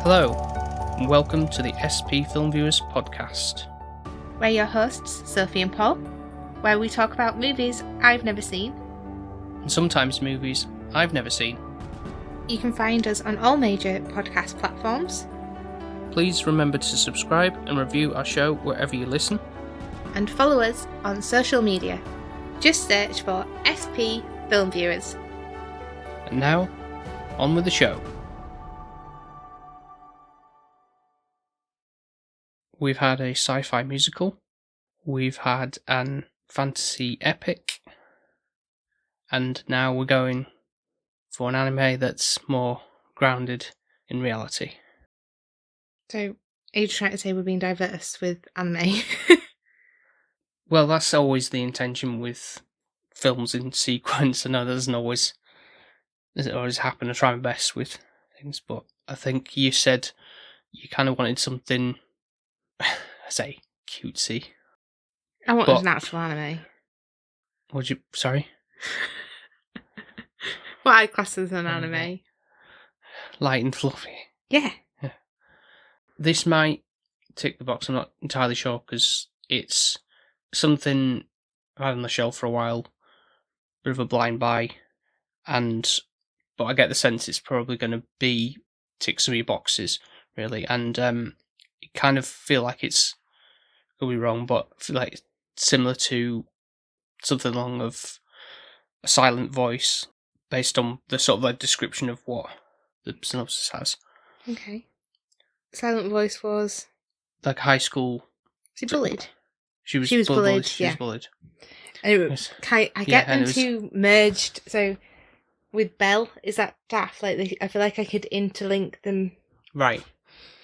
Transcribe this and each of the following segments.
Hello, and welcome to the SP Film Viewers podcast. We're your hosts, Sophie and Paul, where we talk about movies I've never seen. And sometimes movies I've never seen. You can find us on all major podcast platforms. Please remember to subscribe and review our show wherever you listen. And follow us on social media. Just search for SP Film Viewers. And now, on with the show. We've had a sci-fi musical, we've had an fantasy epic, and now we're going for an anime that's more grounded in reality. So, are you trying to say we're being diverse with anime? Well, that's always the intention with films in sequence. I know that doesn't always happen. I try my best with things, but I think you said you kind of wanted something, I say, cutesy. I wanted an actual anime. Would you? Sorry? What I class as an anime. Light and fluffy. Yeah. This might tick the box, I'm not entirely sure, because it's something I've had on the shelf for a while, bit of a blind buy, but I get the sense it's probably going to tick some of your boxes, really, and you kind of feel like it's, could be wrong, but I feel like it's similar to something along of a silent voice, based on the sort of like description of what the synopsis has. Okay. Silent Voice was... Like high school... Was he bullied? She was bullied, She was bullied. And I get them two merged, so with Belle, is that daft? Like I feel like I could interlink them right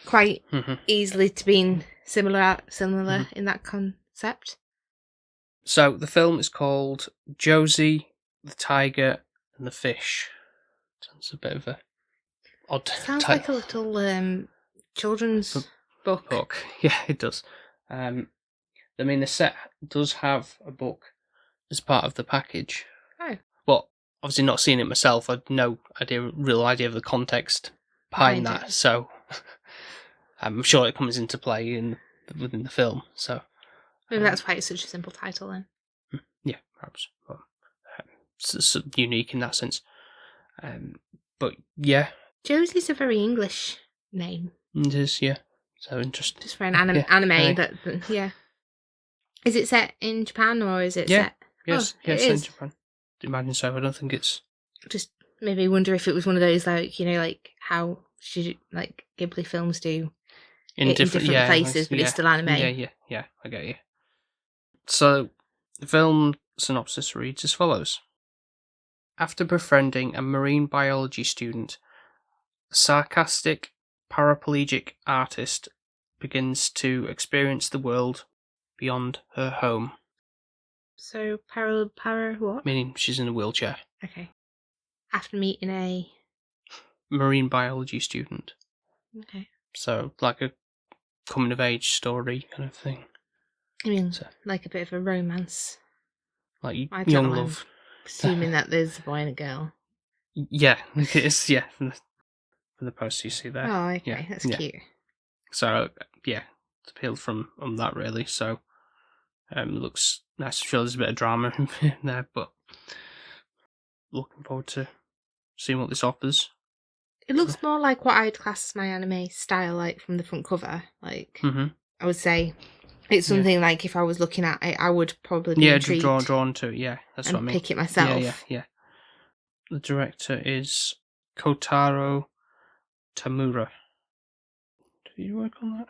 quite easily to being similar in that concept. So the film is called Josee, the Tiger and the Fish. Sounds a bit of a odd Sounds title. like a little children's book. Yeah, it does. I mean, the set does have a book as part of the package. Oh. But obviously not seeing it myself, I've no real idea of the context behind that. So I'm sure it comes into play within the film. So maybe that's why it's such a simple title then. Yeah, perhaps. But, it's unique in that sense. But yeah. Josie's a very English name. It is, yeah. So interesting. Just for an anime, but yeah. Is it set in Japan or is it set? Yes, it set is. in Japan. I imagine so. I don't think it's... Just made me wonder if it was one of those, like, you know, like how Ghibli films do in different places, but it's still anime. Yeah, I get you. So, the film synopsis reads as follows. After befriending a marine biology student, a sarcastic paraplegic artist begins to experience the world beyond her home. So, para what? Meaning she's in a wheelchair. Okay. After meeting a... marine biology student. Okay. So, like a coming-of-age story kind of thing. I mean, like a bit of a romance. Like young love. Assuming that there's a boy and a girl. Yeah, it is, yeah. From the poster you see there. Oh, okay, yeah, that's cute. So, yeah, it's appealed from that, really. So, looks nice. I'm sure there's a bit of drama in there, but looking forward to seeing what this offers. It looks more like what I'd class as my anime style, like from the front cover. Like, I would say it's something like if I was looking at it, I would probably be intrigued. Drawn to it, yeah. That's what I mean. Pick it myself. Yeah. The director is Kotaro Tamura. Did you work on that?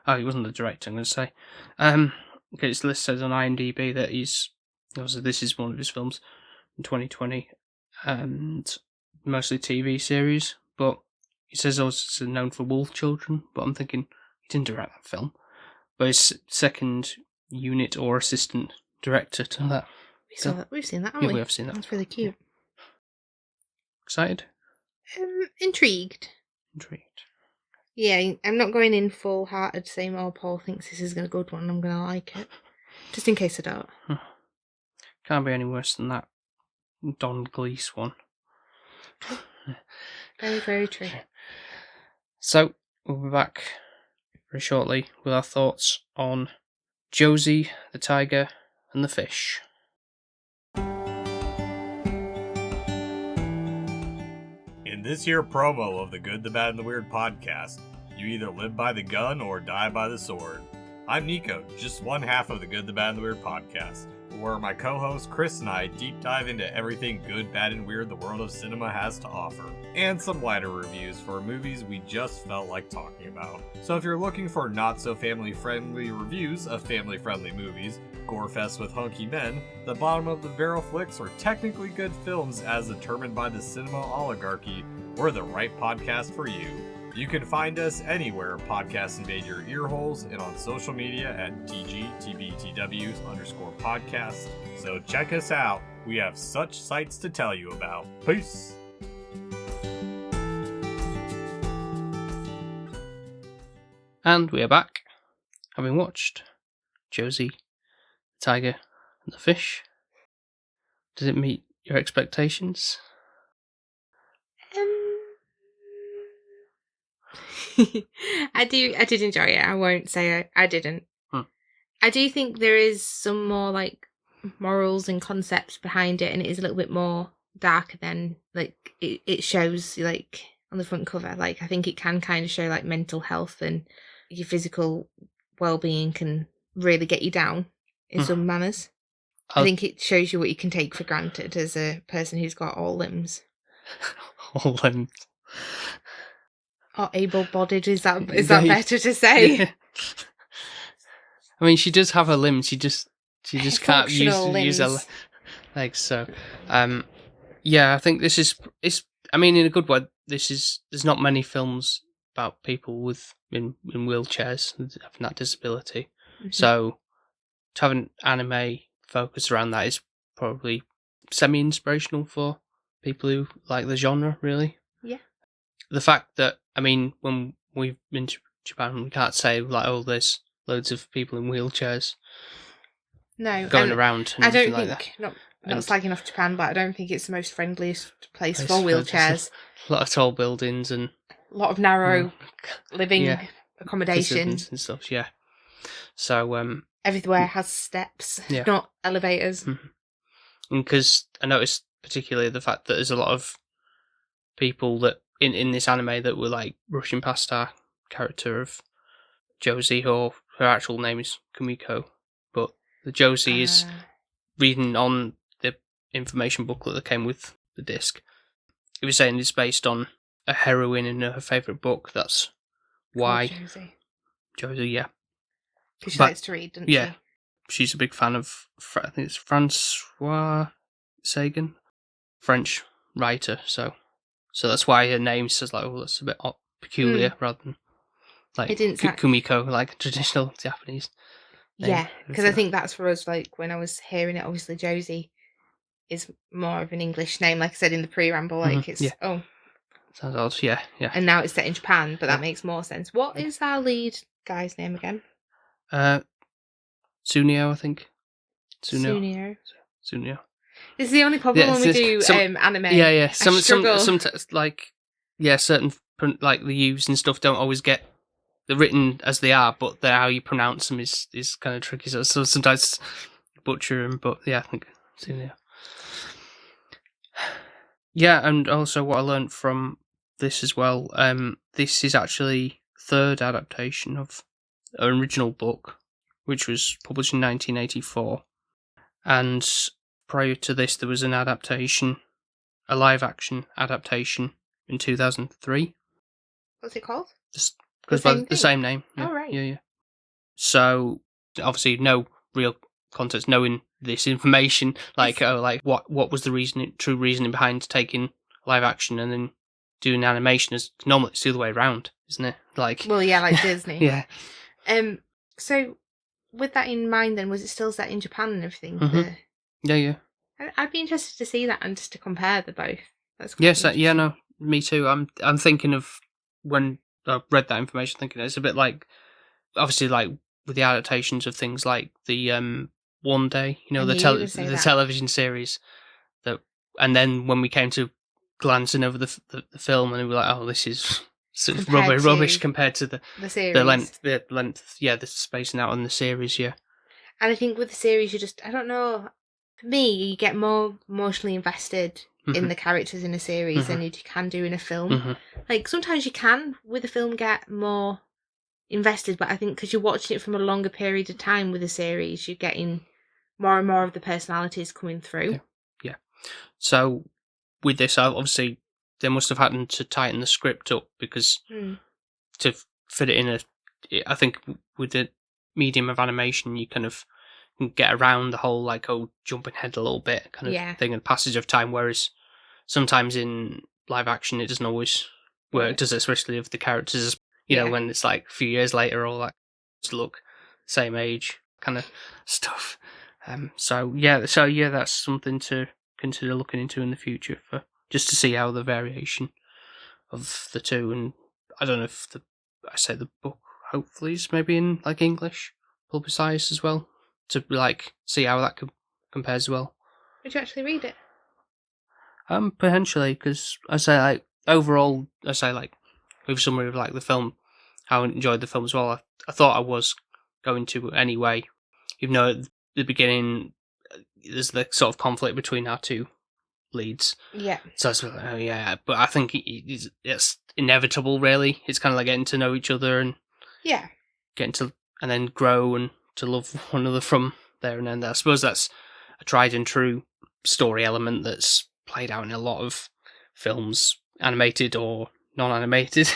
Oh, he wasn't the director, I'm going to say. Okay, his list says on IMDb that this is one of his films in 2020, and mostly TV series, but he says also known for Wolf Children, but I'm thinking he didn't direct that film. But his second unit or assistant director to that. We've seen that, haven't we? We have seen that. That's really cute. Excited? Intrigued. Yeah, I'm not going in full-hearted saying, oh, Paul thinks this is a good one, I'm going to like it. Just in case I don't. Can't be any worse than that Don Gleeson one. Very, very true. So, we'll be back very shortly with our thoughts on Josee, the tiger, and the fish. In this here promo of the Good, the Bad, and the Weird podcast, you either live by the gun or die by the sword. I'm Nico, just one half of the Good, the Bad, and the Weird podcast, where my co-host Chris and I deep dive into everything good, bad, and weird the world of cinema has to offer, and some lighter reviews for movies we just felt like talking about. So if you're looking for not-so-family-friendly reviews of family-friendly movies, gore fest with hunky men, the bottom of the barrel flicks, or technically good films as determined by the cinema oligarchy, we're the right podcast for you. You can find us anywhere podcasts invade your ear holes and on social media at TGTBTW_podcast. So check us out. We have such sights to tell you about. Peace. And we are back, having watched Josee, the tiger, and the fish. Did it meet your expectations? I did enjoy it. I won't say I didn't. I do think there is some more like morals and concepts behind it, and it is a little bit more darker than like it shows like on the front cover. Like I think it can kind of show like mental health and your physical well-being can really get you down in some manners. I think it shows you what you can take for granted as a person who's got all limbs. All limbs. Or able-bodied, is that better to say? Yeah. I mean, she does have her limbs. She just can't use her legs. So, yeah, I think this is. I mean, in a good way, there's not many films about people in wheelchairs having that disability. Mm-hmm. So, to have an anime focus around that is probably semi-inspirational for people who like the genre, really. Yeah. The fact that, I mean, when we've been to Japan, we can't say, like, oh, there's loads of people in wheelchairs going around and everything like that. Not slagging off Japan, but I don't think it's the most friendliest place for wheelchairs. A lot of tall buildings and a lot of narrow living accommodations and stuff, yeah. So, everywhere has steps, not elevators. Mm-hmm. Because I noticed particularly the fact that there's a lot of people that in this anime that were like rushing past our character of Josee, or her actual name is Kumiko, but the Josee is reading on the information booklet that came with the disc. It was saying it's based on a heroine in her favourite book. That's why Josee, yeah. Because she likes to read, doesn't she? Yeah, she's a big fan of, I think it's Francois Sagan, French writer, so that's why her name says like, oh, that's a bit peculiar rather than like Kumiko, like traditional Japanese name. Yeah, because I think that's for us, like when I was hearing it, obviously Josee is more of an English name, like I said in the pre-ramble, like it's, sounds odd, yeah. And now it's set in Japan, but that makes more sense. What is our lead guy's name again? Tsuneo, I think. Tsuneo. This is the only problem when we do anime. Yeah. Some like certain like the U's and stuff don't always get they're written as they are, but how you pronounce them is kind of tricky. So sometimes butcher them, but yeah, I think Tsuneo. Yeah, and also what I learned from this as well. This is actually third adaptation of an original book, which was published in 1984, and prior to this, there was an adaptation, a live-action adaptation in 2003. What's it called? The same name. Yeah. Oh, right. Yeah. So, obviously, no real context, knowing this information, like what was the true reasoning behind taking live-action and then doing animation, as normally it's the other way around, isn't it? Like, well, yeah, like Disney. Yeah. So, with that in mind, then, was it still set in Japan and everything? Mm-hmm. Yeah. I'd be interested to see that and just to compare the both. Yes, no, me too. I'm thinking of when I read that information, thinking it's a bit like, obviously, like with the adaptations of things like the One Day, the television series, and then when we came to glancing over the film, and we're like, oh, this is such Compared rubbish to compared to the series. the length, yeah, the spacing out on the series, yeah. And I think with the series, I don't know, for me, you get more emotionally invested in the characters in a series than you can do in a film. Like, sometimes you can, with a film, get more invested, but I think because you're watching it from a longer period of time with a series, you're getting more and more of the personalities coming through. Yeah. So, with this, obviously, they must have had to tighten the script up, because to fit it in I think with the medium of animation, you kind of can get around the whole, like, jumping ahead a little bit kind of thing, and passage of time, whereas sometimes in live action it doesn't always work, does it? Especially if the characters, you know, when it's like a few years later, all that look same age kind of stuff. So that's something to consider looking into in the future, for just to see how the variation of the two. And I don't know if the book hopefully is maybe in like English publicised as well, to like see how that compares as well. Would you actually read it? Potentially, because I say, like, overall, like with summary of like the film, how I enjoyed the film as well. I thought I was going to anyway, even though at the beginning there's the sort of conflict between our two leads. Yeah. So I was like, oh yeah, but I think it's inevitable. Really, it's kind of like getting to know each other and getting to, and then grow and to love one another from there and then. I suppose that's a tried and true story element that's played out in a lot of films, animated or non-animated.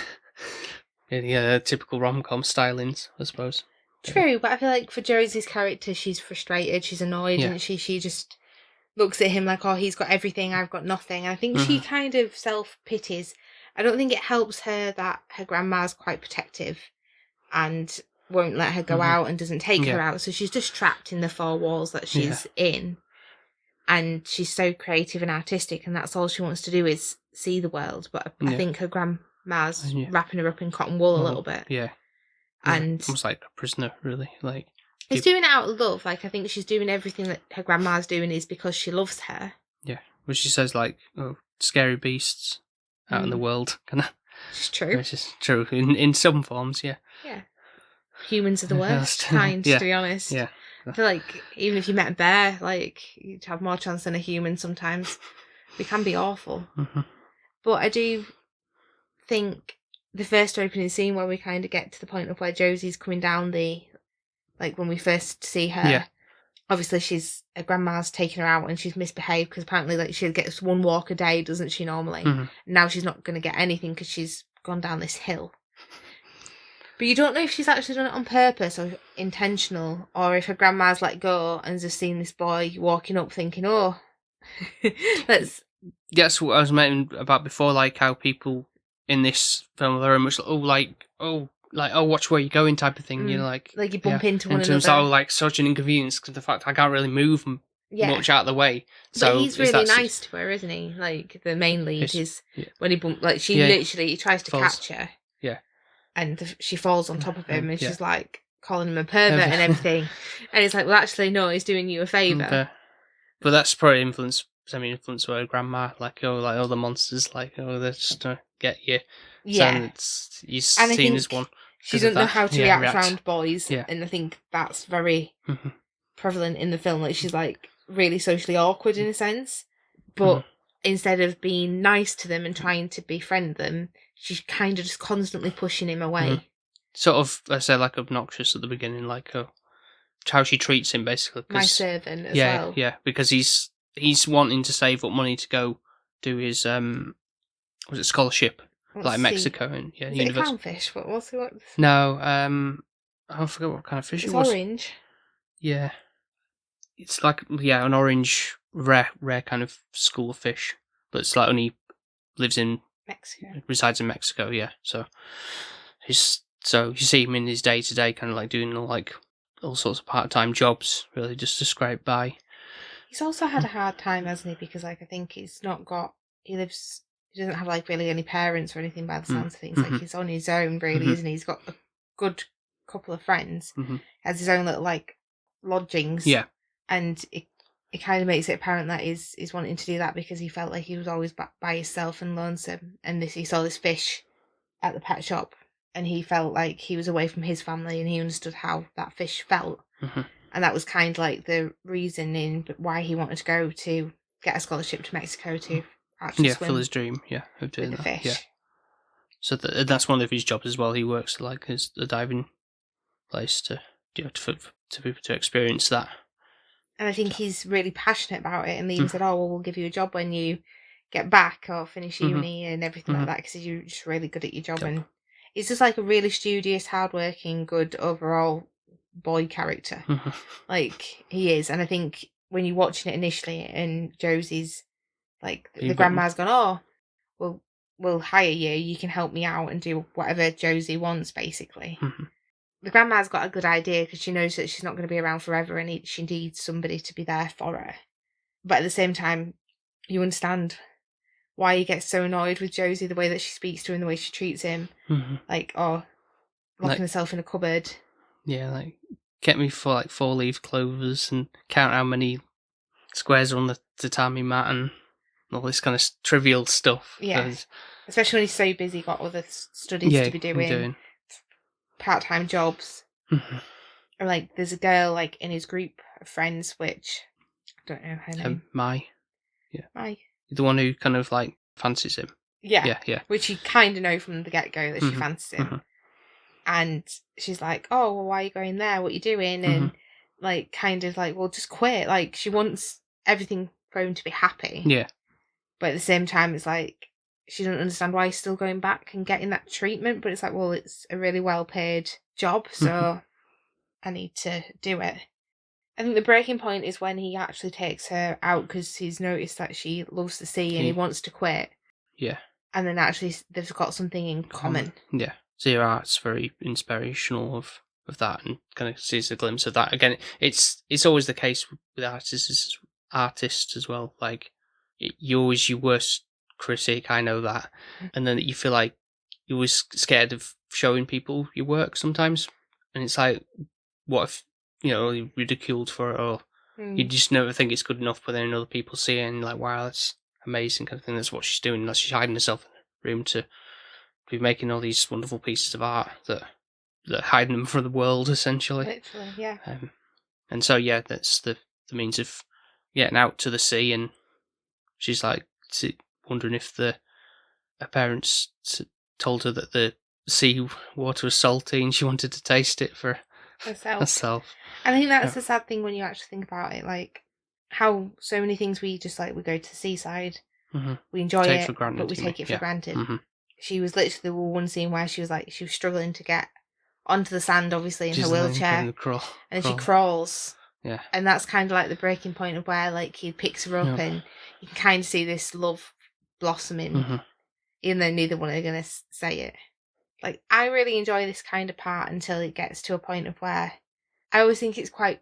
Yeah, typical rom-com stylings, I suppose. True, but I feel like for Josie's character, she's frustrated, she's annoyed, and she just looks at him like, oh, he's got everything, I've got nothing. I think she kind of self-pities. I don't think it helps her that her grandma's quite protective and won't let her go out and doesn't take her out, so she's just trapped in the four walls that she's in. And she's so creative and artistic, and that's all she wants to do is see the world. But I think her grandma's wrapping her up in cotton wool a little bit. Yeah. And almost like a prisoner, really. Like, it's doing it out of love. Like, I think she's doing everything that her grandma's doing is because she loves her. Yeah. Well, she says, like, scary beasts out in the world, kind of. It's true. Which is true in some forms, yeah. Yeah. Humans are the worst kind, to be honest. Yeah. I feel like even if you met a bear, like, you'd have more chance than a human sometimes. We can be awful. But I do think the first opening scene where we kind of get to the point of where Josie's coming down like when we first see her, obviously her grandma's taken her out and she's misbehaved because apparently like she gets one walk a day, doesn't she, normally? Now she's not going to get anything because she's gone down this hill. But you don't know if she's actually done it on purpose or intentional, or if her grandma's let go and just seen this boy walking up thinking, oh, let's... That's what I was mentioning about before, like how people in this film are very much watch where you're going type of thing, you know, like you bump into one another. In terms of, like, such an inconvenience because the fact I can't really move much out of the way. So but he's really nice to her, isn't he? Like, the main lead is when he she literally tries to catch her. Yeah. And she falls on top of him and she's like calling him a pervert and everything. And he's like, well, actually, no, he's doing you a favour. But that's probably semi-influenced by her grandma, like all the monsters, like, they're just gonna get you. Yeah. So he's seen as one. She doesn't know how to react around boys. Yeah. And I think that's very prevalent in the film. Like, she's like really socially awkward in a sense. But instead of being nice to them and trying to befriend them, she's kind of just constantly pushing him away. Sort of, I say, like, obnoxious at the beginning, like how she treats him, basically. My servant as well. Yeah, because he's wanting to save up money to go do his scholarship, like Mexico and Is it a clownfish? What's it? No, I forget what kind of fish it was. It's orange. Yeah, it's like an orange rare kind of school of fish, but it's like only lives in Mexico. Resides in Mexico, yeah. So you see him in his day to day, kind of like doing all sorts of part-time jobs, really, just to scrape by. He's also had a hard time, hasn't he? Because, like, I think he doesn't have, like, really any parents or anything by the sounds of things. Like, he's on his own, really, isn't he? He's got a good couple of friends. Has his own little, like, lodgings. Yeah. And it kind of makes it apparent that he's wanting to do that because he felt like he was always by himself and lonesome, and he saw this fish at the pet shop, and he felt like he was away from his family, and he understood how that fish felt. And that was kind of like the reasoning why he wanted to go to get a scholarship to Mexico to actually swim. Fulfill his dream, of doing with the that. fish. Yeah. So that's one of his jobs as well. He works like as a diving place to people to experience that. And I think he's really passionate about it. And they even said, "Oh, well, we'll give you a job when you get back or finish uni and everything like that, because you're just really good at your job." And he's just like a really studious, hardworking, good overall boy character. Like he is. And I think when you're watching it initially, and Josie's like the grandma's gone, "Oh, well, we'll hire you. You can help me out and do whatever Josie wants," basically. The grandma's got a good idea because she knows that she's not going to be around forever, and she needs somebody to be there for her. But at the same time, you understand why he gets so annoyed with Josie, the way that she speaks to him, the way she treats him. Like, locking herself in a cupboard. Yeah, like, get me for like 4-leaf clovers and count how many squares are on the tatami mat and all this kind of trivial stuff. Yeah. Especially when he's so busy, got other studies to be doing. Part-time jobs. Or like, there's a girl like in his group of friends, which I don't know her name. Mai. The one who kind of like fancies him. Yeah. Which you kind of know from the get-go that she fancies him. And she's like, "Oh, well, why are you going there? What are you doing?" And like, kind of like, "Well, just quit." Like, she wants everything for him to be happy. Yeah. But at the same time, it's like, she doesn't understand why he's still going back and getting that treatment. But it's like, well, it's a really well-paid job, so I need to do it. I think the breaking point is when he actually takes her out because he's noticed that she loves the sea and he wants to quit. Yeah. And then actually they've got something in common. Yeah. Zero Art's very inspirational of that, and kind of sees a glimpse of that. Again, it's always the case with artists as well. Like, you're always your worst critic, I know that. And then you feel like you're always scared of showing people your work sometimes. And it's like, what if, you're ridiculed for it, or you just never think it's good enough, but then other people see it and you're like, wow, that's amazing kind of thing. That's what she's doing. She's hiding herself in the room to be making all these wonderful pieces of art that hiding them from the world, essentially. Literally, yeah. And so, that's the means of getting out to the sea, and she's like wondering if her parents told her that the sea water was salty and she wanted to taste it for herself. I think that's the sad thing when you actually think about it, like how so many things we just like, we go to the seaside, we enjoy it, but we take it for granted. She was literally the one scene where she was struggling to get onto the sand, obviously, in her wheelchair, and she crawls. Yeah. And that's kind of like the breaking point of where like he picks her up and you can kind of see this love blossoming, even though neither one are going to say it. Like, I really enjoy this kind of part until it gets to a point of where I always think it's quite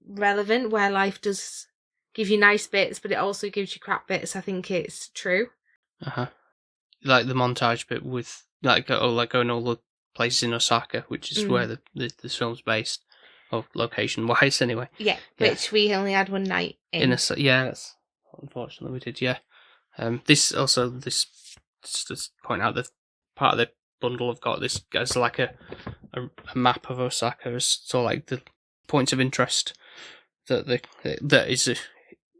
relevant, where life does give you nice bits, but it also gives you crap bits. I think it's true. Like the montage bit with like going all the places in Osaka, which is where the film's based, or location wise anyway. Yeah, which we only had one night in. That's unfortunately we did. Yeah. Just to point out, the part of the bundle I've got this as like a map of Osaka, as so like the points of interest that is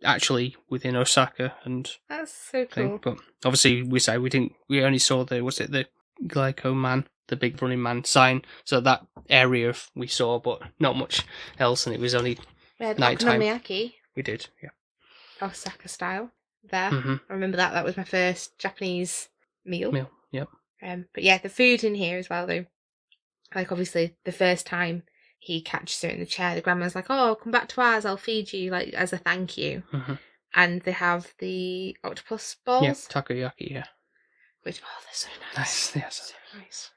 actually within Osaka, and that's so cool. But obviously we only saw the Glyco Man, the big running man sign, so that area we saw, but not much else, and it was only nighttime. Okonomiyaki. We did, yeah. Osaka style there. I remember that was my first Japanese meal. Yep. But yeah, the food in here as well, though. Like, obviously, the first time he catches her in the chair, the grandma's like, "Oh, come back to ours, I'll feed you, like, as a thank you." And they have the octopus balls. Yeah, takoyaki, yeah. Which, they're so nice. Yes. So nice.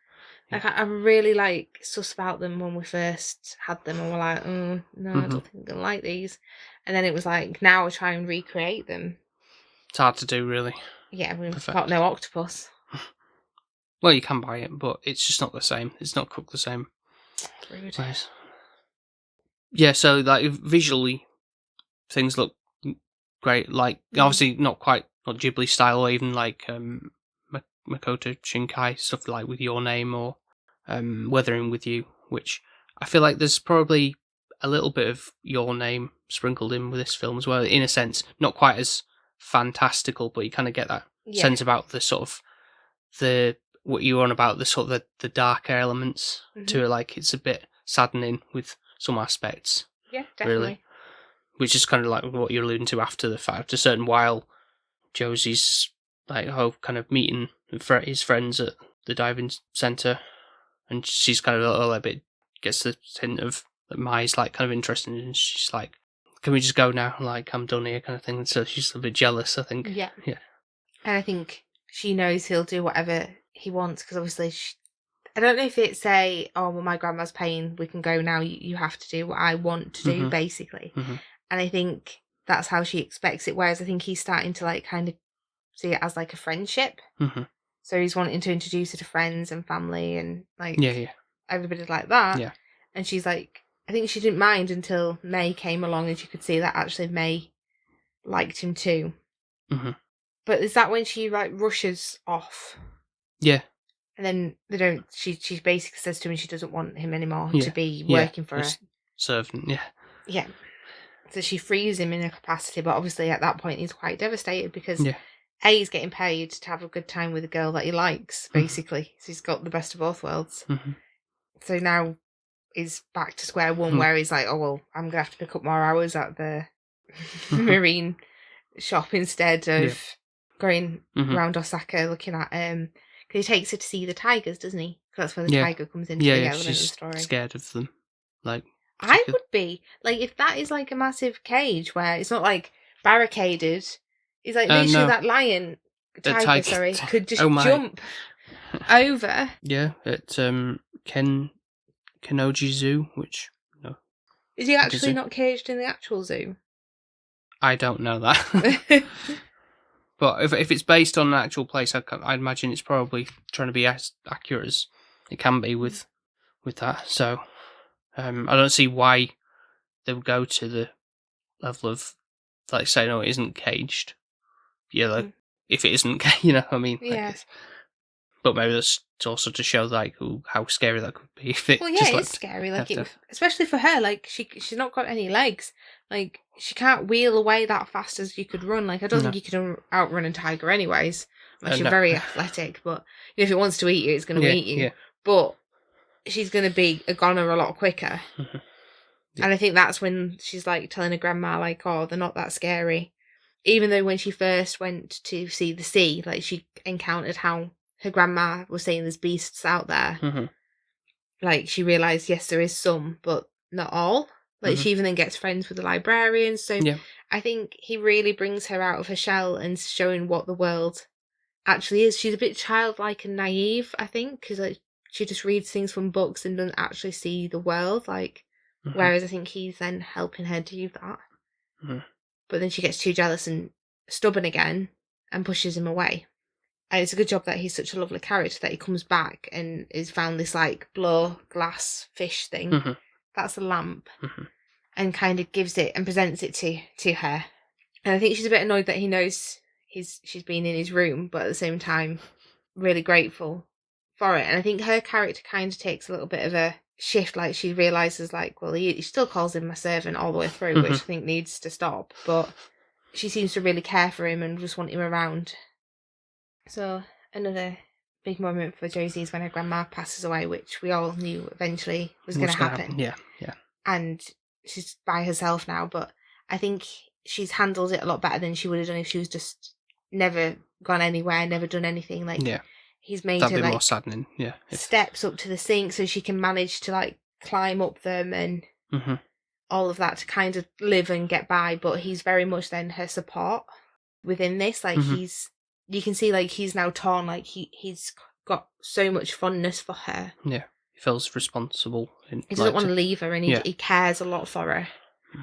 Like, I'm really, sus about them when we first had them, and we're like, no, I don't think I'm going to like these. And then it was like, now I try and recreate them. It's hard to do, really. Yeah, we've got no octopus. Well, you can buy it, but it's just not the same. It's not cooked the same. Rude. Nice. Yeah, so, visually, things look great. Like, obviously not Ghibli style, or even like Makoto Shinkai stuff like With Your Name or Weathering With You, which I feel like there's probably a little bit of Your Name sprinkled in with this film as well, in a sense. Not quite as fantastical, but you kind of get that sense about the sort of what you were on about, the sort of the darker elements to it. Like, it's a bit saddening with some aspects. Yeah, definitely. Really. Which is kind of like what you're alluding to after the fact. A certain while, Josee's like kind of meeting his friends at the diving centre, and she's kind of a little bit gets the hint of that Mai's like kind of interested, and she's like, "Can we just go now? Like, I'm done here," kind of thing. So she's a bit jealous, I think. Yeah. Yeah. And I think she knows he'll do whatever he wants, because obviously I don't know if it's oh, well, my grandma's paying, we can go now, you have to do what I want to do, basically. And I think that's how she expects it, whereas I think he's starting to like kind of see it as like a friendship. So he's wanting to introduce her to friends and family and like everybody like that. Yeah. And she's like, I think she didn't mind until May came along, and she could see that actually May liked him too. But is that when she like rushes off? Yeah. And then she basically says to him she doesn't want him anymore to be working for her. Servant, Yeah. So she frees him in a capacity, but obviously at that point he's quite devastated because A, he's getting paid to have a good time with a girl that he likes, basically. So he's got the best of both worlds. So now he's back to square one where he's like, oh, well, I'm going to have to pick up more hours at the marine shop instead of going around Osaka looking at because he takes her to see the tigers, doesn't he? Because that's where the tiger comes into the element of the story. Scared of them. Like, I would be. Like, if that is like a massive cage where it's not like barricaded, it's like literally that tiger, could just jump over. Yeah, at Kenoji Zoo, which is he actually not caged in the actual zoo? I don't know that. But if it's based on an actual place, I'd imagine it's probably trying to be as accurate as it can be with that. So I don't see why they would go to the level of like saying, "No, it isn't caged." Yeah, like, if it isn't, I mean. Yeah. But maybe that's also to show like how scary that could be. If it it's scary. Like, especially for her. Like, she's not got any legs. Like, she can't wheel away that fast as you could run. Like, I don't think you could outrun a tiger anyways, unless you're very athletic. But if it wants to eat you, it's going to eat you. Yeah. But she's going to be a goner a lot quicker. And I think that's when she's like telling her grandma, like, oh, they're not that scary. Even though when she first went to see the sea, like, she encountered how her grandma was saying there's beasts out there. Like, she realised, yes, there is some, but not all. Like, she even then gets friends with the librarians. So I think he really brings her out of her shell and showing what the world actually is. She's a bit childlike and naive, I think, because like, she just reads things from books and doesn't actually see the world. Like, whereas I think he's then helping her do that. But then she gets too jealous and stubborn again and pushes him away. And it's a good job that he's such a lovely character that he comes back and is found this like blow glass fish thing. That's a lamp. And kind of gives it and presents it to her. And I think she's a bit annoyed that he knows she's been in his room, but at the same time really grateful for it. And I think her character kind of takes a little bit of a shift. Like, she realises, like, well, he still calls him my servant all the way through, which I think needs to stop. But she seems to really care for him and just want him around. So another big moment for Josee is when her grandma passes away, which we all knew eventually was going to happen. Yeah. And she's by herself now, but I think she's handled it a lot better than she would have done if she was just never gone anywhere, never done anything. Like, he's made that'd her be like more saddening. steps up to the sink so she can manage to like climb up them and all of that to kind of live and get by. But he's very much then her support within this. Like, you can see like he's now torn. Like, he's got so much fondness for her. Yeah. He feels responsible. He doesn't want to leave her, and he cares a lot for her.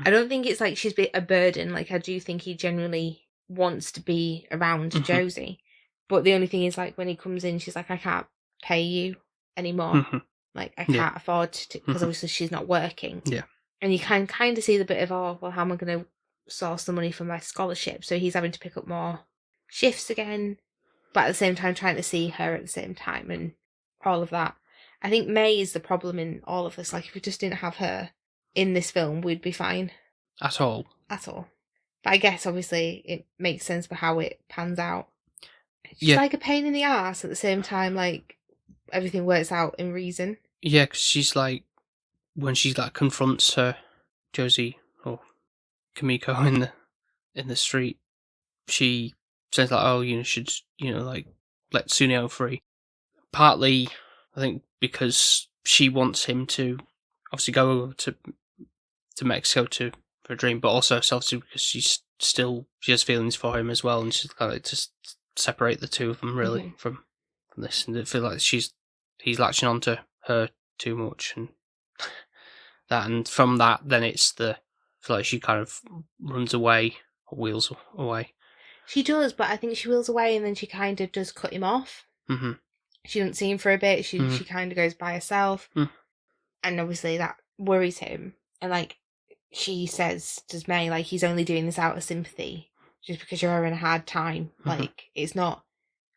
I don't think it's like she's a burden. Like, I do think he genuinely wants to be around Josee. But the only thing is, like, when he comes in, she's like, I can't pay you anymore. Like, I can't afford to, because obviously she's not working. Yeah. And you can kind of see the bit of, oh, well, how am I going to source the money for my scholarship. So he's having to pick up more shifts again, but at the same time trying to see her at the same time and all of that. I think May is the problem in all of this. Like, if we just didn't have her in this film, we'd be fine. At all. At all. But I guess, obviously, it makes sense for how it pans out. She's Yeah. like a pain in the ass at the same time, like, everything works out in reason. Yeah, because she's like, when she like confronts her, Josee or Kimiko in the street, she says like, "Oh, you should, like, let Tsuneo free." Partly, I think, because she wants him to obviously go over to Mexico for a dream, but also selfishly because she has feelings for him as well, and she's kind of like to separate the two of them really from this, and I feel like he's latching onto her too much, and that, and from that, then I feel like she kind of runs away or wheels away. She does, but I think she wheels away and then she kind of does cut him off. Mm-hmm. She doesn't see him for a bit. She kind of goes by herself, and obviously that worries him. And like she says, does May, like, he's only doing this out of sympathy, just because you're having a hard time. Like, it's not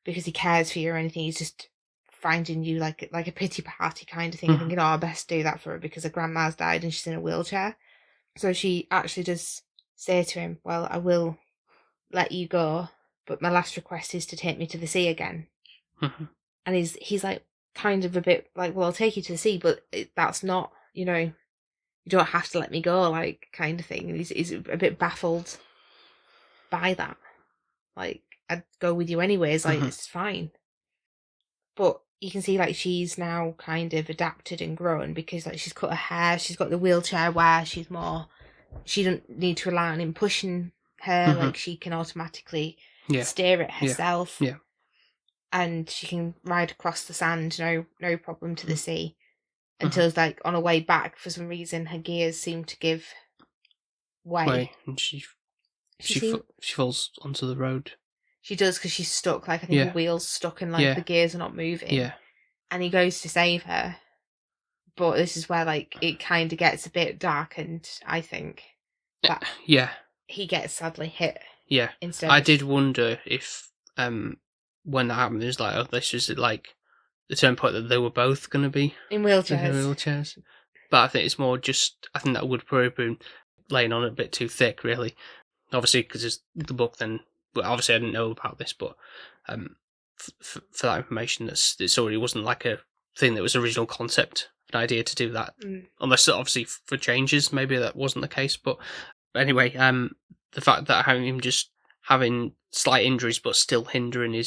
because he cares for you or anything. He's just finding you like a pity party kind of thing. And thinking, oh, I best do that for her because her grandma's died and she's in a wheelchair. So she actually does say to him, "Well, I will let you go, but my last request is to take me to the sea again." And he's like kind of a bit like, "Well, I'll take you to the sea, but that's not, you don't have to let me go," like, kind of thing. He's a bit baffled by that. Like, I'd go with you anyways, like, it's fine. But you can see, like, she's now kind of adapted and grown because, like, she's cut her hair, she's got the wheelchair where she doesn't need to rely on him pushing her, like, she can automatically steer it herself. Yeah. And she can ride across the sand, no problem, to the sea. Until, like, on her way back, for some reason, her gears seem to give way. And she falls onto the road. She does, because she's stuck. Like, I think the wheel's stuck and, like, the gears are not moving. Yeah. And he goes to save her. But this is where, like, it kind of gets a bit darkened, I think. That he gets sadly hit. Yeah. Instead I did wonder if, when that happened, it was like, oh, this is, like, the turning point that they were both going to be in wheelchairs. But I think it's more just, I think that would probably been laying on a bit too thick, really. Obviously, because it's the book, then, well, obviously I didn't know about this, but for that information, it's already wasn't like a thing that was original concept, an idea to do that. Unless, obviously, for changes, maybe that wasn't the case. But anyway, the fact that him just having slight injuries but still hindering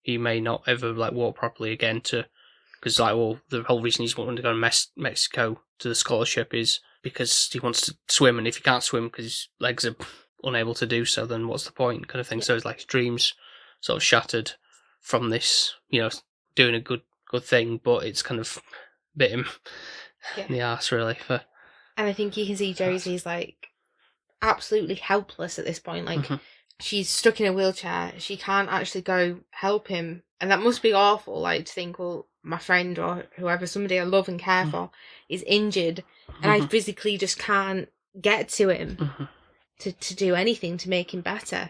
he may not ever, like, walk properly again because, like, well, the whole reason he's wanting to go to Mexico to the scholarship is because he wants to swim, and if he can't swim because his legs are unable to do so, then what's the point, kind of thing. So it's like his dreams sort of shattered from this, doing a good thing, but it's kind of bit him in the arse, really. And I think you can see Josie's, like, absolutely helpless at this point, like, she's stuck in a wheelchair. She can't actually go help him. And that must be awful, like, to think, well, my friend or whoever, somebody I love and care for, is injured. And I physically just can't get to him to do anything to make him better.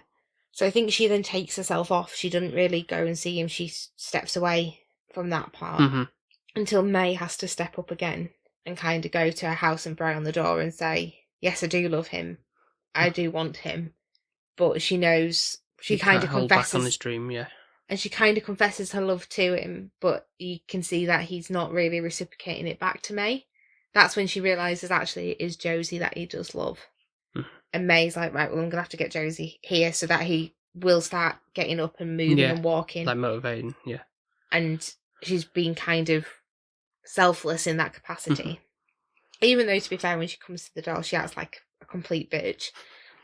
So I think she then takes herself off. She doesn't really go and see him. She steps away from that part until May has to step up again and kind of go to her house and pray on the door and say, yes, I do love him. I do want him. But she knows, she kind of confesses back on his dream, and she kind of confesses her love to him, but you can see that he's not really reciprocating it back to May. That's when she realises actually it is Josee that he does love. And May's like, right, well, I'm going to have to get Josee here so that he will start getting up and moving and walking. Like motivating, And she's been kind of selfless in that capacity. Even though, to be fair, when she comes to the door, she acts like a complete bitch.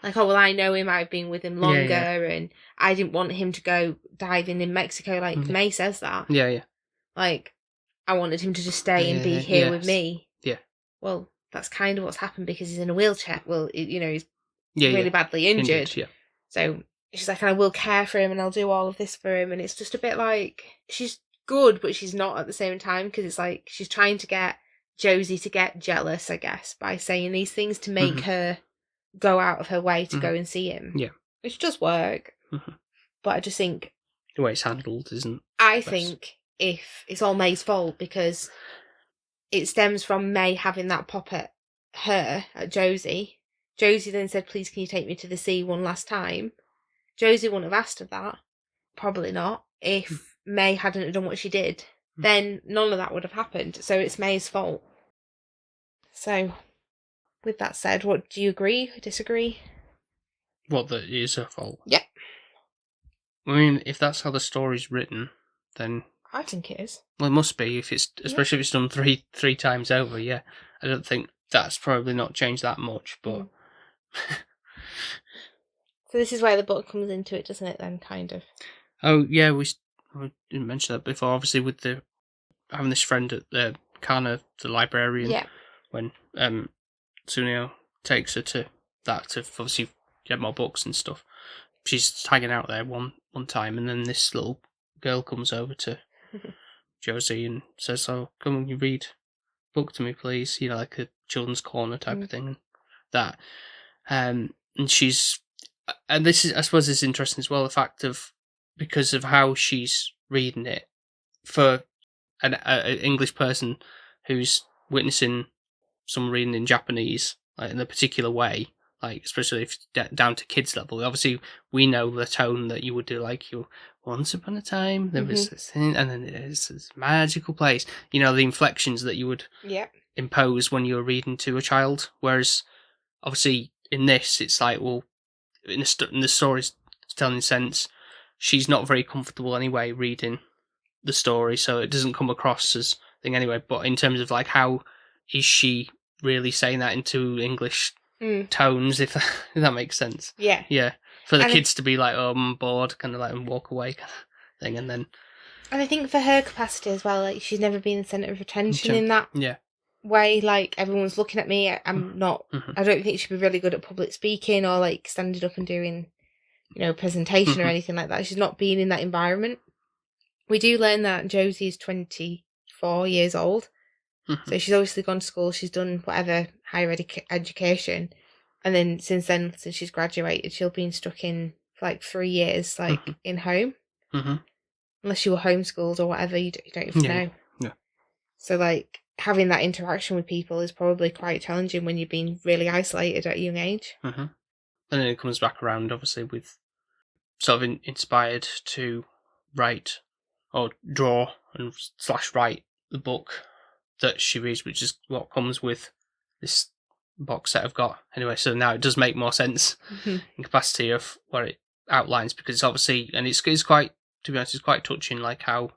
Like, oh, well, I know him, I've been with him longer, and I didn't want him to go diving in Mexico. Like, May says that. Yeah. Like, I wanted him to just stay and be here with me. Yeah. Well, that's kind of what's happened because he's in a wheelchair. Well, he's really badly injured. So she's like, I will care for him and I'll do all of this for him. And it's just a bit like, she's good, but she's not at the same time, because it's like she's trying to get Josee to get jealous, I guess, by saying these things to make her go out of her way to go and see him. Yeah. Which does work. Mm-hmm. But I just think... The way it's handled isn't... I think if it's all May's fault because it stems from May having that pop at her, at Josee. Josee then said, please can you take me to the sea one last time? Josee wouldn't have asked her that. Probably not. If May hadn't done what she did, then none of that would have happened. So it's May's fault. So, with that said, what do you agree or disagree? What, that it is her fault? Yep. I mean, if that's how the story's written, then... I think it is. Well, it must be, if it's especially if it's done three times over, yeah. I don't think that's probably not changed that much, but... So this is where the book comes into it, doesn't it, then, kind of? Oh, yeah, we didn't mention that before, obviously, with having this friend at the Kana, the librarian, when Tsuneo takes her to that to obviously get more books and stuff. She's hanging out there one time, and then this little girl comes over to Josee and says, "Oh, come and you read a book to me, please." You know, like a children's corner type of thing. And that, and she's, and this is, I suppose, is interesting as well. The fact of because of how she's reading it for an English person who's witnessing someone reading in Japanese, like in a particular way. Like, especially if it's down to kids level. Obviously, we know the tone that you would do, like, you once upon a time, there was this thing, and then there's this magical place. You know, the inflections that you would impose when you're reading to a child. Whereas, obviously, in this, it's like, well, in the storytelling sense, she's not very comfortable anyway reading the story, so it doesn't come across as thing anyway. But in terms of, like, how is she really saying that into English tones, if that makes sense. Yeah. For the kids to be like, oh, I'm bored, kind of like, and walk away kind of thing, and then... And I think for her capacity as well, like, she's never been the centre of attention in that way, like, everyone's looking at me, I'm not... I don't think she'd be really good at public speaking or, like, standing up and doing, you know, a presentation or anything like that. She's not been in that environment. We do learn that Josee is 24 years old, so she's obviously gone to school, she's done whatever higher education, and then since she's graduated, she'll been stuck in for like 3 years, like in home, unless you were homeschooled or whatever. You don't even know. Yeah. So like having that interaction with people is probably quite challenging when you've been really isolated at a young age. And then it comes back around, obviously, with sort of inspired to write or draw and / write the book that she reads, which is what comes with this box set I've got. Anyway, so now it does make more sense in capacity of what it outlines, because it's obviously, and it's quite, to be honest, it's quite touching, like how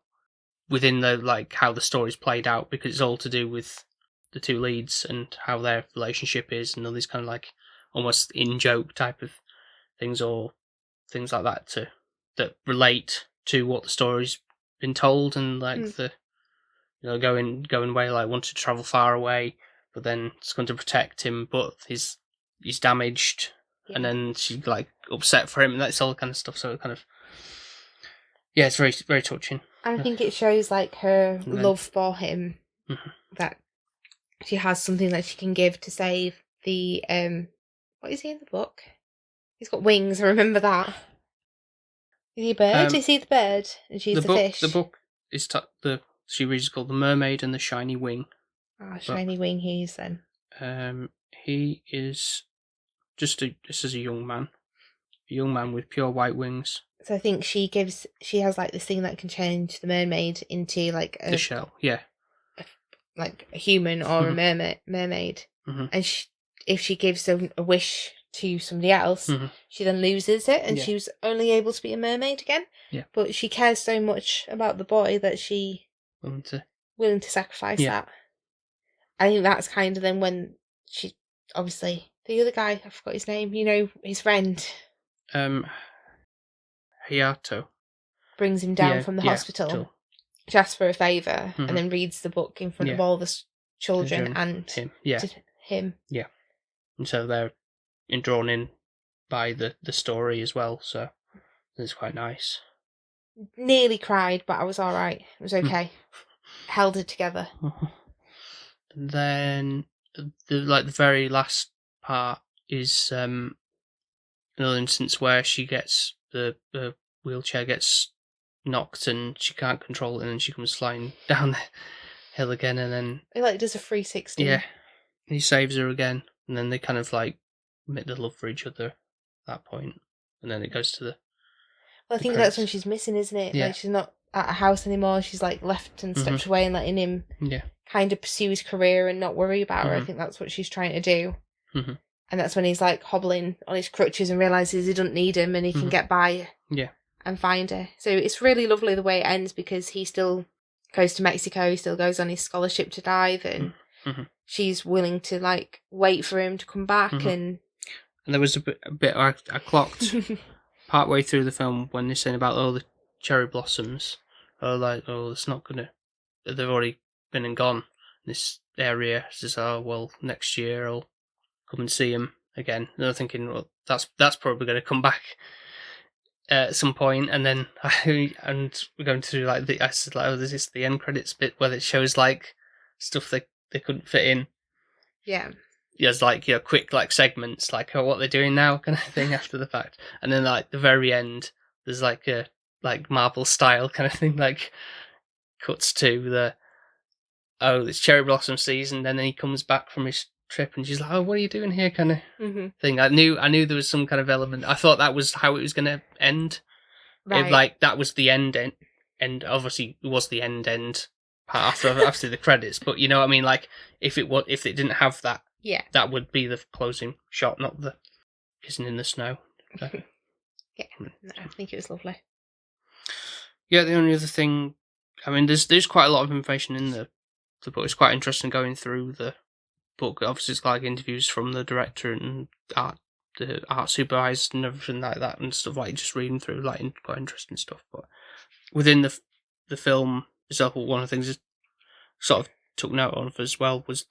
within the, like how the story's played out, because it's all to do with the two leads and how their relationship is, and all these kind of like almost in-joke type of things or things like that that relate to what the story's been told, and like the, you know, going away, like wanted to travel far away, but then it's going to protect him, but he's damaged, and then she's like upset for him, and that's all kind of stuff. So it kind of, it's very, very touching. And I think it shows like her love for him, that she has something that she can give to save the what is he in the book? He's got wings. I remember that. Is he a bird? Is he the bird and she's the fish? The book is she reads called The Mermaid and the Shiny Wing. Shiny wing he is then. He is just a young man with pure white wings. So I think she has like this thing that can change the mermaid into like the shell, like a human or a mermaid. And if she gives a wish to somebody else, she then loses it, and she was only able to be a mermaid again. But she cares so much about the boy that she willing to sacrifice that. I think that's kind of then when she, obviously, the other guy, I forgot his name, you know, his friend. Hayato. Brings him down from the hospital. She asks for a favour and then reads the book in front of all the children and him. To him. Yeah. And so they're drawn in by the story as well, so it's quite nice. Nearly cried, but I was alright. It was okay. Held it together. And then the very last part is another instance where she gets the wheelchair gets knocked and she can't control it, and then she comes flying down the hill again, and then It like does a 360. yeah, he saves her again, and then they kind of like make the love for each other at that point, and then it goes to the. Well, I think that's when she's missing, isn't it? Yeah. Like she's not at a house anymore. She's like left and stepped away and letting him kind of pursue his career and not worry about her. I think that's what she's trying to do. And that's when he's like hobbling on his crutches and realises he doesn't need him and he can get by and find her. So it's really lovely the way it ends, because he still goes to Mexico, he still goes on his scholarship to dive, and she's willing to like wait for him to come back. And there was a bit I clocked partway through the film when they're saying about the cherry blossoms. It's not gonna. They've already been and gone. This area says, next year I'll come and see him again. And I'm thinking, well, that's probably going to come back at some point. And then we're going through like I said, like, this is the end credits bit where it shows like stuff they couldn't fit in. Yeah. There's like quick like segments like what they're doing now kind of thing after the fact, and then like the very end there's like a like Marvel style kind of thing, like cuts to it's cherry blossom season, and then he comes back from his trip and she's like, what are you doing here kind of thing. I knew there was some kind of element. I thought that was how it was going to end, right? That was the end, and obviously it was the end part after the credits, but you know what I mean, like if it didn't have that, that would be the closing shot, not the kissing in the snow. So. I think it was lovely. Yeah, the only other thing, I mean, there's quite a lot of information in the book. It's quite interesting going through the book. Obviously, it's like interviews from the director and the art supervisor and everything like that, and stuff like just reading through like quite interesting stuff. But within the film itself, one of the things that sort of took note of as well was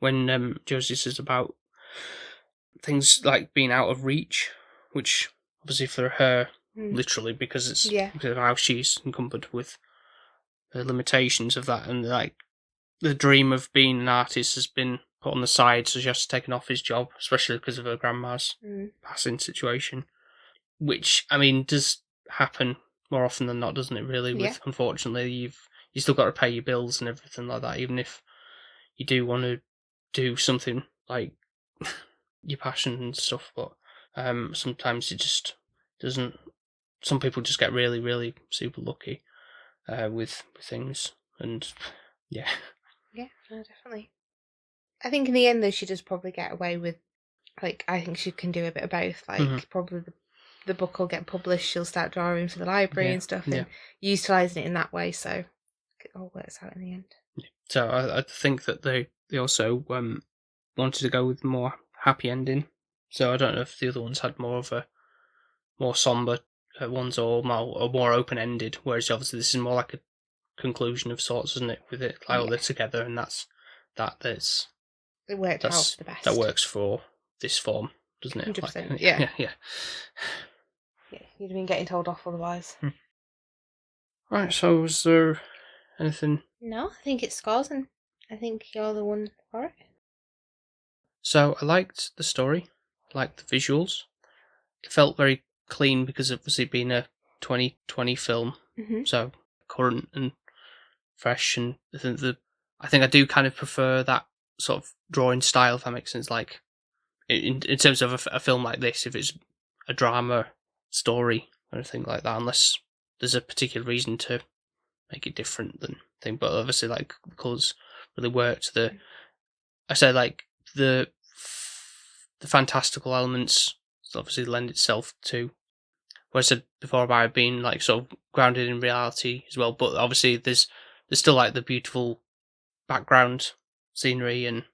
when Josee says about things like being out of reach, which obviously for her, literally, because it's because of how she's encumbered with the limitations of that, and like the dream of being an artist has been put on the side, so she has to take off his job, especially because of her grandma's passing situation, which I mean does happen more often than not, doesn't it? Really, with unfortunately, you still got to pay your bills and everything like that, even if you do want to do something like your passion and stuff, but sometimes it just doesn't. Some people just get really, really super lucky with things, and yeah, no, definitely. I think in the end, though, she does probably get away with, like, I think she can do a bit of both. Like, probably the book will get published, she'll start drawing for the library and stuff, and utilising it in that way, so it all works out in the end. Yeah. So I think that they also wanted to go with a more happy ending. So I don't know if the other ones had more of a more somber ones or more open-ended, whereas obviously this is more like a conclusion of sorts, isn't it? With it, like they're together, and it worked out the best. That works for this form, doesn't it? 100%. Like, yeah, you'd have been getting told off otherwise. Right. So was there anything? No, I think it scores, and I think you're the one for it. So I liked the story, liked the visuals. It felt very clean because of obviously being a 2020 film, so current and fresh. And I think I do kind of prefer that sort of drawing style, if that makes sense. Like in terms of a film like this, if it's a drama story or anything like that, unless there's a particular reason to make it different than thing. But obviously, like the colours really worked. I say like the fantastical elements obviously lend itself to what I said before about it being like sort of grounded in reality as well. But obviously, there's still like the beautiful background scenery and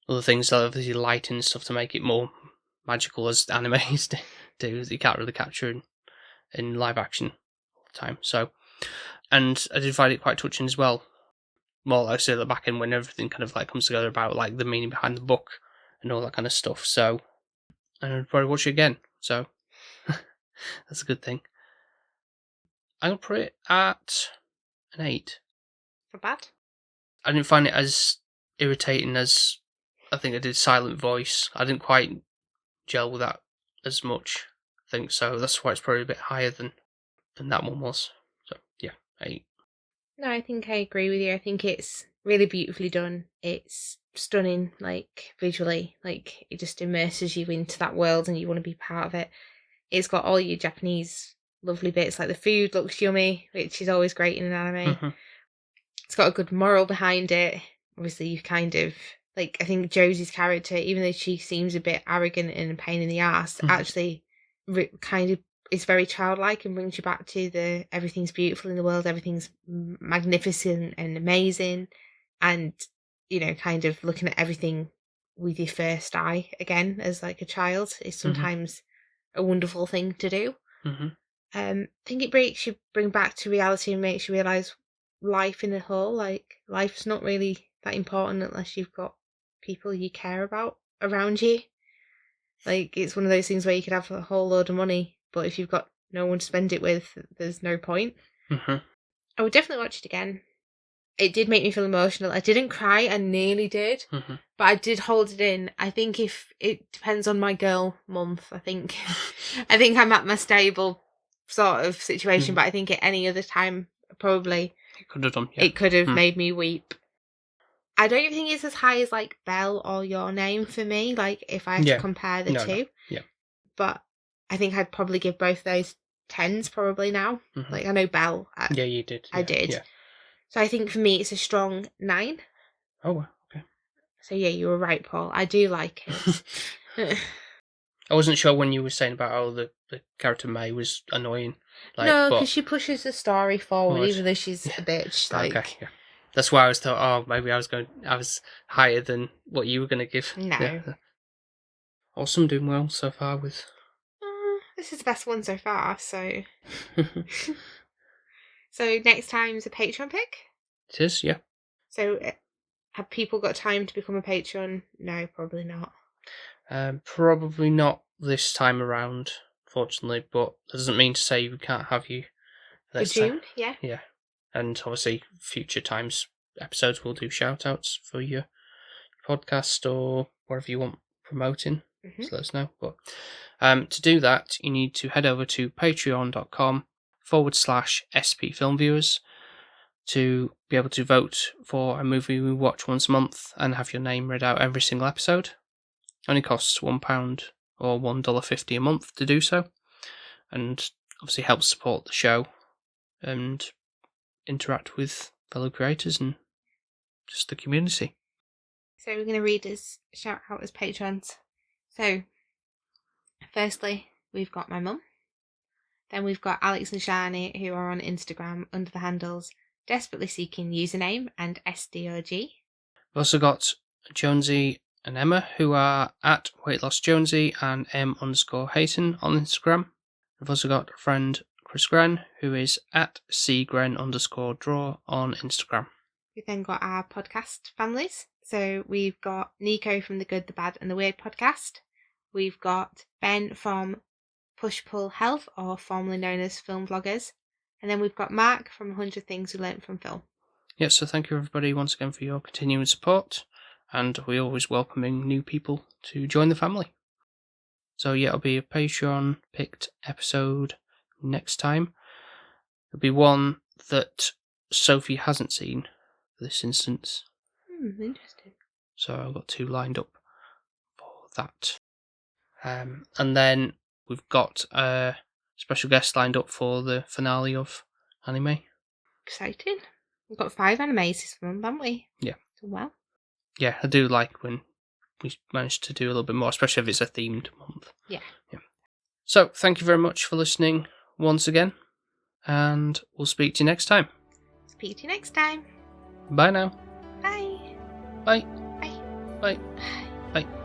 other things, like obviously light and stuff to make it more magical, as animes do. That you can't really capture in live action all the time. So, and I did find it quite touching as well. Well, like I said, at the back end when everything kind of like comes together about like the meaning behind the book and all that kind of stuff. So, and I'd probably watch it again. So, that's a good thing. I'm gonna put it at an 8. Not bad. I didn't find it as irritating as I think I did Silent Voice. I didn't quite gel with that as much. I think so. That's why it's probably a bit higher than that one was. So yeah, 8. No, I think I agree with you. I think it's really beautifully done. It's stunning, like visually, like it just immerses you into that world and you want to be part of it. It's got all your Japanese lovely bits, like the food looks yummy, which is always great in an anime. Mm-hmm. It's got a good moral behind it. Obviously, you kind of like, I think Josie's character, even though she seems a bit arrogant and a pain in the ass, actually kind of is very childlike and brings you back to the everything's beautiful in the world, everything's magnificent and amazing, and you know, kind of looking at everything with your first eye again as like a child is sometimes a wonderful thing to do. I think it makes you bring back to reality and makes you realise life in a whole. Like, life's not really that important unless you've got people you care about around you. Like, it's one of those things where you could have a whole load of money, but if you've got no one to spend it with, there's no point. I would definitely watch it again. It did make me feel emotional. I didn't cry, I nearly did, but I did hold it in. I think if it depends on my girl month, I think I'm at my stable sort of situation, but I think at any other time, probably it could have done. Yeah. It could have made me weep. I don't even think it's as high as like Belle or Your Name for me. Like if I have to compare the two, but I think I'd probably give both those 10s probably now. Like I know Belle. Yeah, you did. I did. Yeah. So I think for me it's a strong 9. Oh, well, okay. So yeah, you were right, Paul. I do like it. I wasn't sure when you were saying about how the character May was annoying. Like, no, because she pushes the story forward, even though she's a bitch. Like, okay, yeah. That's why I was thought, oh, maybe I was higher than what you were going to give. No. Yeah. Awesome, doing well so far with... this is the best one so far, so... So next time's a Patreon pick? It is, yeah. So have people got time to become a patron? No, probably not. Probably not this time around, fortunately, but that doesn't mean to say we can't have you for June, yeah. Yeah. And obviously, future times episodes will do shout outs for your podcast or wherever you want promoting. So let us know. But to do that, you need to head over to patreon.com/SP Film Viewers to be able to vote for a movie we watch once a month and have your name read out every single episode. Only costs £1 or $1.50 a month to do so, and obviously helps support the show and interact with fellow creators and just the community. So we're going to read his shout out as patrons. So, firstly, we've got my mum. Then we've got Alex and Shani, who are on Instagram under the handles Desperately Seeking Username and SDOG. We've also got Josee and Emma, who are at Weight Loss Jonesy and M_Hayton on Instagram. We've also got a friend Chris Gren, who is at cgren_draw on Instagram. We've then got our podcast families. So we've got Nico from the Good, the Bad and the Weird podcast. We've got Ben from Push Pull Health, or formerly known as Film Vloggers. And then we've got Mark from 100 Things We Learnt from Film. Yeah, so thank you everybody once again for your continuing support. And we're always welcoming new people to join the family. So yeah, it'll be a Patreon picked episode next time. It'll be one that Sophie hasn't seen for this instance. Interesting. So I've got 2 lined up for that. And then we've got a special guest lined up for the finale of anime. Exciting. We've got 5 animes this month, haven't we? Yeah. Well. Yeah, I do like when we manage to do a little bit more, especially if it's a themed month. Yeah. So, thank you very much for listening once again, and we'll speak to you next time. Speak to you next time. Bye now. Bye. Bye. Bye. Bye. Bye.